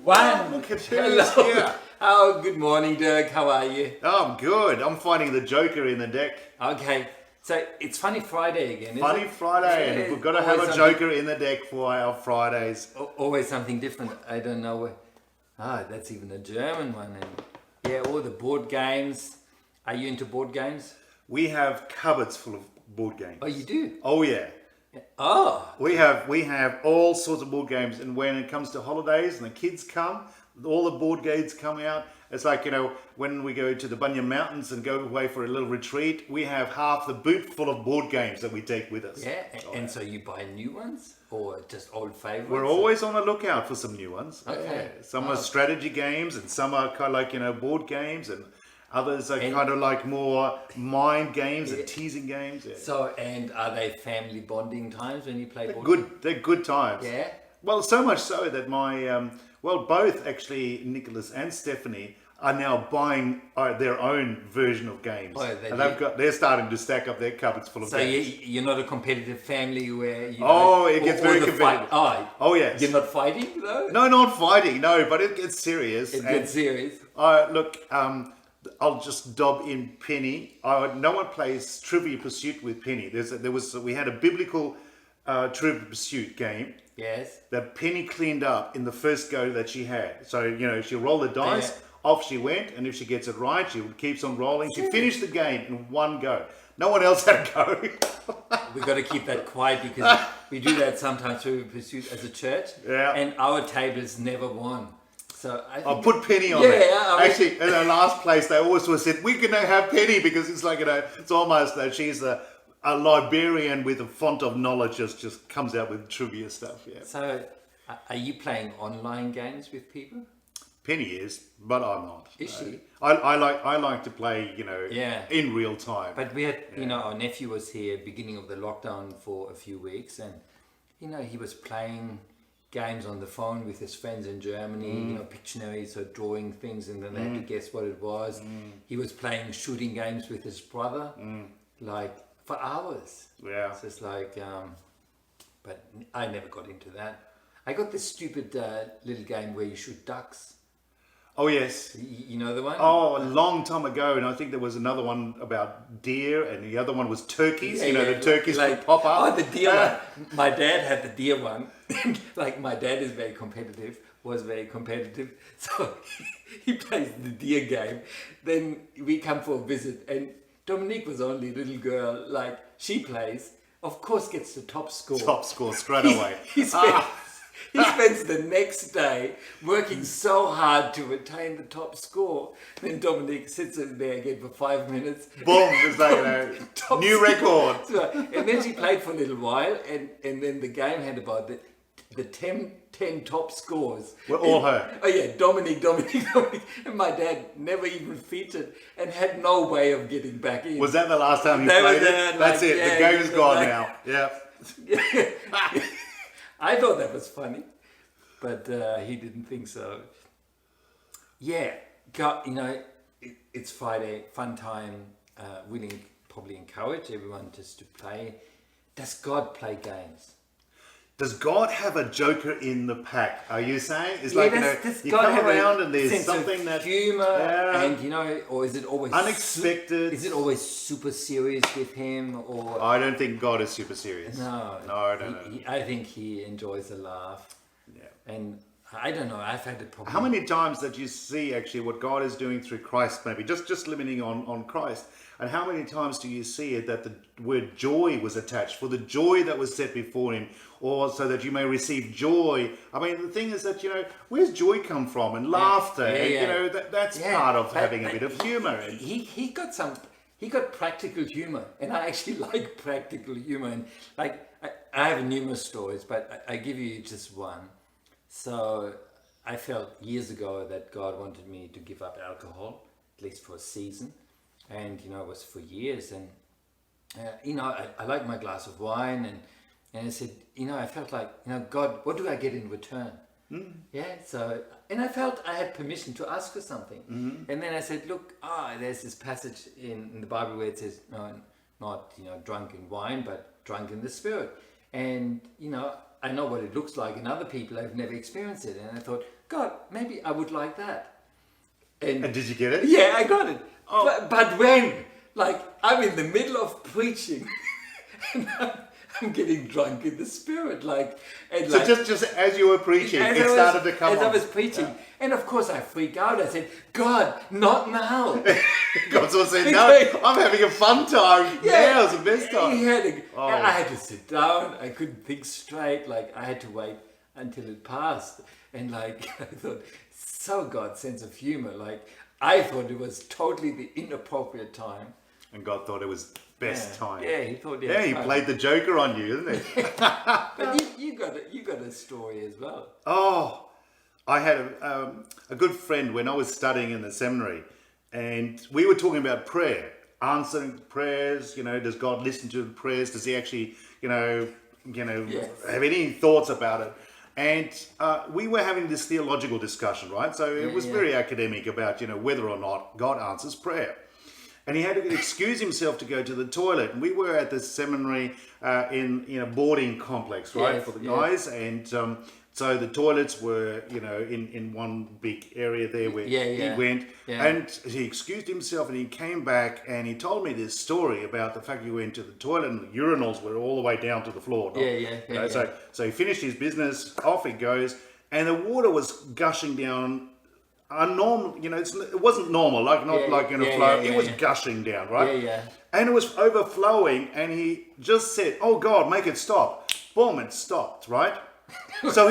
One. Look at who's Hello. here. Oh, good morning, Dirk. How are you? Oh, I'm good. I'm finding the Joker in the deck. Okay. So it's Funny Friday again, isn't Funny it? Friday, Yeah, and we've got to always have a something- Joker in the deck for our Fridays. Always something different. I don't know where. Ah, that's even a German one. And yeah, all the board games. Are you into board games? We have cupboards full of board games. Oh, you do? Oh yeah. Oh. We have all sorts of board games, and when it comes to holidays and the kids come, all the board games come out. It's like, when we go to the Bunya Mountains and go away for a little retreat, we have half the boot full of board games that we take with us. Yeah. And so you buy new ones or just old favorites? We're always on the lookout for some new ones. Okay. Yeah. Some are strategy games, and some are kind of like, board games, and others are kind of like more mind games and teasing games. Yeah. So, and are they family bonding times when you play board games? They're good times. Yeah. Well, so much so that my, both actually, Nicholas and Stephanie are now buying their own version of games. Oh, they and do? they're starting to stack up their cupboards full of So games. you're not a competitive family where you It gets very competitive. Oh, yes. You're not fighting though? No, not fighting, no, but it gets serious. It gets serious. Look, I'll just dob in Penny. No one plays Trivia Pursuit with Penny. We had a biblical Trivia Pursuit game Yes. that Penny cleaned up in the first go that she had. So, she rolled the dice, off she went, and if she gets it right, she keeps on rolling. She finished the game in one go. No one else had a go. We got to keep that quiet because we do that sometimes through Pursuit as a church. Yeah. And our tables never won. So I think I'll put Penny on Yeah, there. I mean- Actually, in our last place, they always said, we're going to have Penny because it's like, it's almost that she's a librarian with a font of knowledge, just comes out with trivia stuff. Yeah. So are you playing online games with people? Penny is, but I'm not. Is she? I like to play, Yeah. in real time. But we had, our nephew was here beginning of the lockdown for a few weeks, and he was playing games on the phone with his friends in Germany, Pictionary, so drawing things, and then they had to guess what it was. He was playing shooting games with his brother, like for hours. Yeah. So it's like, but I never got into that. I got this stupid little game where you shoot ducks. Oh, yes. You know the one? Oh, a long time ago, and I think there was another one about deer, and the other one was turkeys. The turkeys would pop up. Oh, the deer one. My dad had the deer one. Like, my dad is was very competitive. So he plays the deer game. Then we come for a visit, and Dominique was only a little girl. Like, she plays, of course, gets the top score. Top score straight away. He spends the next day working so hard to attain the top score. Then Dominique sits in there again for 5 minutes. Boom, it's like, Top new score. record. So, and then she played for a little while, and then the game had about the 10 top scores. We're all her. Oh yeah, Dominique. And my dad never even featured and had no way of getting back in. Was that the last time you They were played there, it? That's like, it. yeah, The game's you know, gone like- now. Yeah. I thought that was funny, but he didn't think so. Yeah, it's Friday, fun time. We'll probably encourage everyone just to play. Does God play games? Does God have a joker in the pack? Are you saying? It's does you God come have around a and there's sense something of that humor, Yeah. and or is it always Unexpected. Is it always super serious with him, or I don't think God is super serious. no? No. I think he enjoys a laugh, Yeah. and I don't know. I've had a problem. How many times that you see actually what God is doing through Christ, maybe just limiting on Christ, and how many times do you see it that the word joy was attached for the joy that was set before him, or so that you may receive joy? I mean, the thing is that where's joy come from, and laughter, and, that's part of having a bit of humor. And He got practical humor, and I actually like practical humor. And like I have numerous stories, but I give you just one. So I felt years ago that God wanted me to give up alcohol, at least for a season, and it was for years. And I like my glass of wine, and I said, I felt like, God, what do I get in return? Yeah, so, and I felt I had permission to ask for something. And then I said, look, there's this passage in the Bible where it says, no, not, drunk in wine, but drunk in the Spirit. And, I know what it looks like in other people. I've never experienced it. And I thought, God, maybe I would like that. And did you get it? Yeah, I got it. Oh. But when? Like, I'm in the middle of preaching and I'm getting drunk in the spirit. And So just as you were preaching, it started to come as on. I was preaching. Yeah. And of course I freak out. I said, God, not now. God sort of said, no, I'm having a fun time. Yeah, now's the best time. And I had to sit down. I couldn't think straight. I had to wait until it passed. And I thought, so God's sense of humor. I thought it was totally the inappropriate time. And God thought it was best time. Yeah, he thought. Yeah, he played the Joker on you, didn't he? But you got a story as well. Oh, I had a good friend when I was studying in the seminary, and we were talking about prayer, answering prayers. Does God listen to the prayers? Does He actually, Yes. have any thoughts about it? And we were having this theological discussion, right? So it was very academic about, whether or not God answers prayer. And he had to excuse himself to go to the toilet. And we were at the seminary in a boarding complex, right, for the guys. And so the toilets were, in one big area there where he went. Yeah. And he excused himself and he came back and he told me this story about the fact he went to the toilet and the urinals were all the way down to the floor. So he finished his business, off he goes, and the water was gushing down. It wasn't normal, like in a flow. It was gushing down, right? Yeah. And it was overflowing, and he just said, "Oh God, make it stop!" Boom, it stopped, right? So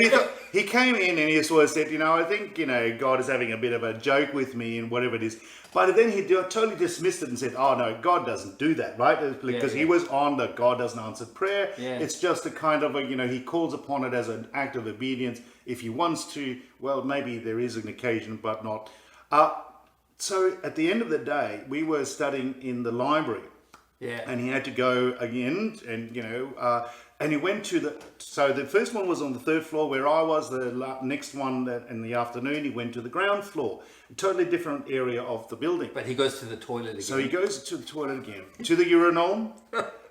he came in and he sort of said, I think God is having a bit of a joke with me and whatever it is. But then he totally dismissed it and said, "Oh no, God doesn't do that, right?" Because he was on the God doesn't answer prayer. Yeah. It's just a kind of he calls upon it as an act of obedience. If he wants to, well, maybe there is an occasion, but not. So at the end of the day, we were studying in the library. Yeah. And he had to go again, and and he went to so the first one was on the third floor where I was. The next one in the afternoon, he went to the ground floor, a totally different area of the building. But he goes to the toilet again. So he goes to the toilet again, to the urinal,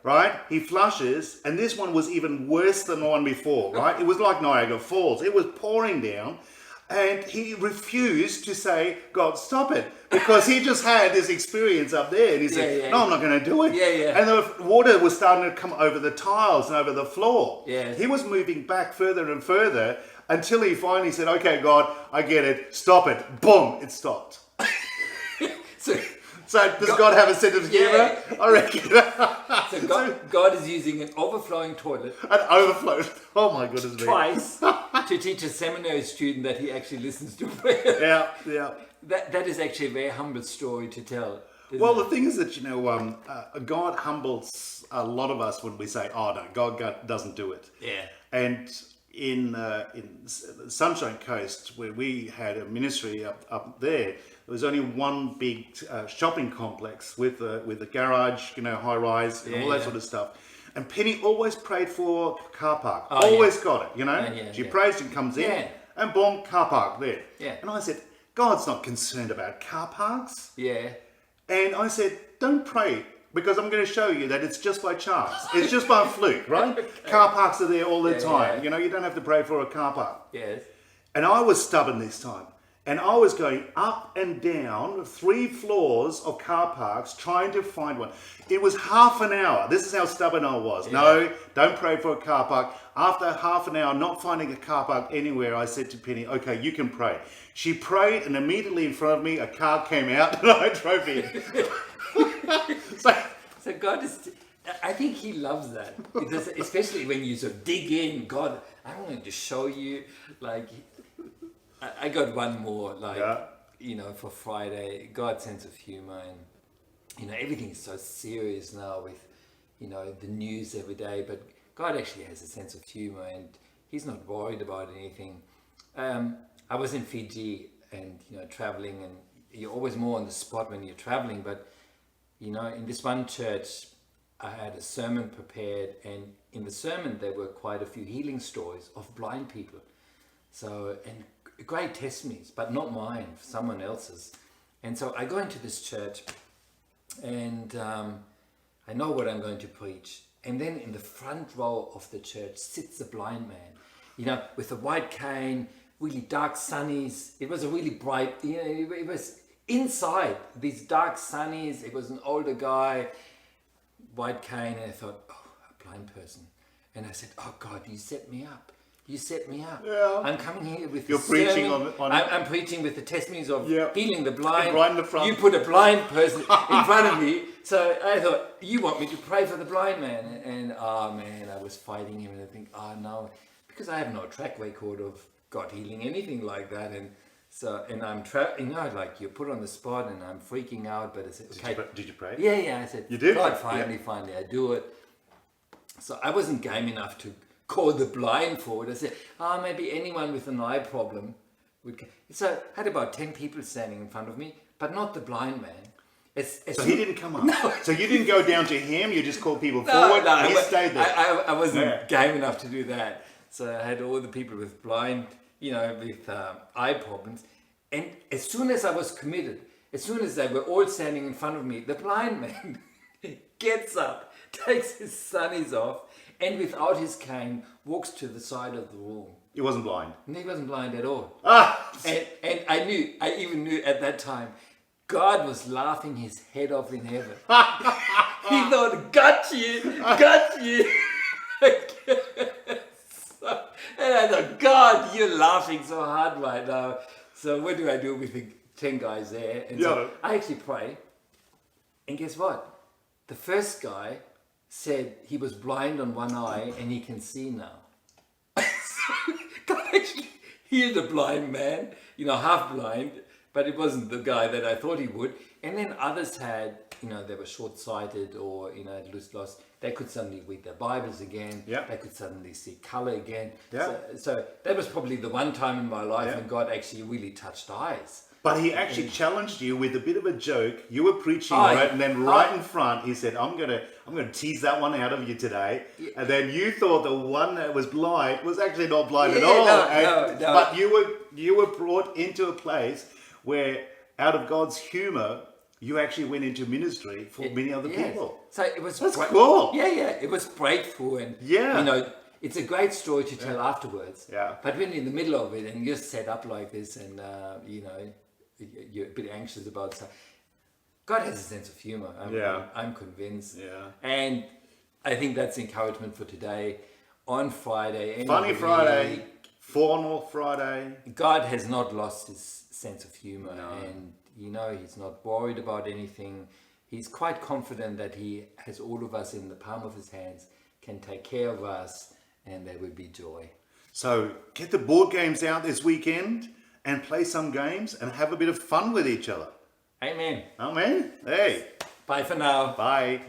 right? He flushes, and this one was even worse than the one before, right? It was like Niagara Falls. It was pouring down. And he refused to say, "God, stop it," because he just had this experience up there. And he said, "No, I'm not going to do it." And the water was starting to come over the tiles and over the floor. He was moving back further and further until he finally said, "Okay, God, I get it. Stop it." Boom, it stopped. So does God have a sense of humor? I reckon. So God is using an overflowing toilet. An overflow. Oh my goodness me. Twice to teach a seminary student that he actually listens to prayer. Yeah. That is actually a very humble story to tell. Well, the thing is that, God humbles a lot of us when we say, "Oh no, God doesn't do it." Yeah. And in Sunshine Coast, where we had a ministry up there, there was only one big shopping complex with a garage, high rise, and all that sort of stuff. And Penny always prayed for car park. Always got it, She prays and comes in, and boom, car park there. Yeah. And I said, God's not concerned about car parks. Yeah. And I said, don't pray, because I'm going to show you that it's just by chance. It's just by fluke, right? Okay. Car parks are there all the time. Yeah. You don't have to pray for a car park. Yes. And I was stubborn this time. And I was going up and down 3 floors of car parks trying to find one. It was half an hour. This is how stubborn I was. Yeah. No, don't pray for a car park. After half an hour not finding a car park anywhere, I said to Penny, "Okay, you can pray." She prayed, and immediately in front of me, a car came out and I drove in. So God is... I think He loves that. Because especially when you sort of dig in. God, I wanted to show you, I got one more, for Friday, God's sense of humor, and, everything is so serious now with, the news every day, but God actually has a sense of humor, and He's not worried about anything. I was in Fiji and, traveling, and you're always more on the spot when you're traveling, but, in this one church, I had a sermon prepared, and in the sermon, there were quite a few healing stories of blind people. So, and great testimonies, but not mine, someone else's. And so I go into this church, and I know what I'm going to preach. And then in the front row of the church sits a blind man, with a white cane, really dark sunnies. It was a really bright, it was inside these dark sunnies. It was an older guy, white cane, and I thought, oh, a blind person. And I said, oh God, you set me up. You set me up. Yeah. I'm coming here with You're the preaching sermon. on I'm preaching with the testimonies of Yeah. healing the blind. Right in the front. You put a blind person in front of me. So I thought, you want me to pray for the blind man. And oh man, I was fighting him and I think, oh no, because I have no track record of God healing anything like that. And so, and I'm, like you're put on the spot and I'm freaking out, but I said, okay. Did you pray? Yeah, I said, You did? God, finally, I do it. So I wasn't game enough to call the blind forward. I said, maybe anyone with an eye problem would come. So I had about 10 people standing in front of me, but not the blind man. So he didn't come up? No. So you didn't go down to him, you just called people No, forward? no, He stayed there? I wasn't game enough to do that. So I had all the people with blind, with eye problems. And as soon as I was committed, as soon as they were all standing in front of me, the blind man gets up, takes his sunnies off, and without his cane, walks to the side of the room. He wasn't blind? And he wasn't blind at all. Ah! And I even knew at that time, God was laughing his head off in heaven. He thought, got you. And I thought, God, you're laughing so hard right now. So what do I do with the 10 guys there? And so I actually pray. And guess what? The first guy said he was blind on one eye and he can see now. So God actually healed a blind man, half blind, but it wasn't the guy that I thought he would. And then others had, they were short-sighted or, had lost. They could suddenly read their Bibles again. Yeah. They could suddenly see color again. Yeah. So that was probably the one time in my life when God actually really touched eyes. But he actually challenged you with a bit of a joke. You were preaching and then right in front, he said, I'm gonna tease that one out of you today. Yeah. And then you thought the one that was blind was actually not blind at all. No. But you were brought into a place where, out of God's humor, you actually went into ministry for many other people. So it was cool. Yeah, it was breakthrough, and it's a great story to tell afterwards. Yeah. But when you're in the middle of it and you're set up like this, and you're a bit anxious about stuff, God has a sense of humor. I'm convinced. Yeah. And I think that's encouragement for today. On Friday, Funny Friday, formal Friday. God has not lost his sense of humor, No. and he's not worried about anything. He's quite confident that he has all of us in the palm of his hands, can take care of us, and there will be joy. So get the board games out this weekend and play some games and have a bit of fun with each other. Amen. Amen. Hey. Bye for now. Bye.